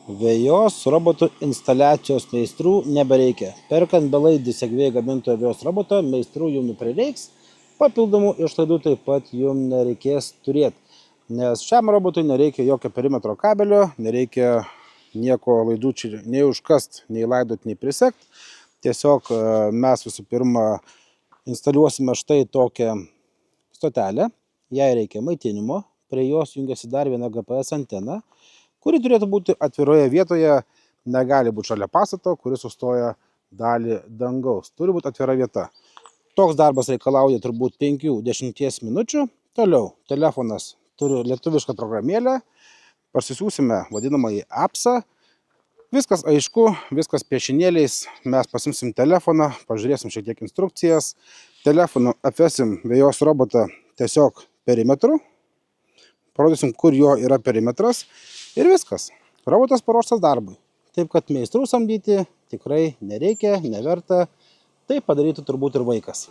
Vejos robotų instaliacijos meistrų nebereikia. Perkant belaidį Segway gamintojo vejos robotą, meistrų jums neprireiks, papildomų išlaidų taip pat jums nereikės turėti. Nes šiam robotui nereikia jokio perimetro kabelio, nereikia nieko laidučių nei užkast, nei laidot, nei prisekt. Tiesiog mes visų pirma instaliuosime štai tokią stotelę. Jai reikia maitinimo, prie jos jungiasi dar viena GPS antena, kuri turėtų būti atviroje vietoje, negali būti šalia pastato, kuris sustoja dalį dangaus. Turi būti atvira vieta. Toks darbas reikalauja turbūt 5-10 minučių. Toliau, telefonas turi lietuvišką programėlę, parsisiųsime vadinamąjį appsą. Viskas aišku, viskas piešinėliais, mes pasimsim telefoną, pažiūrėsim šiek tiek instrukcijas. Telefonu apvesim vejos robotą tiesiog perimetru, parodysim, kur jo yra perimetras ir viskas. Robotas paruoštas darbui. Taip kad meistrų samdyti tikrai nereikia, neverta. Tai padarytų turbūt ir vaikas.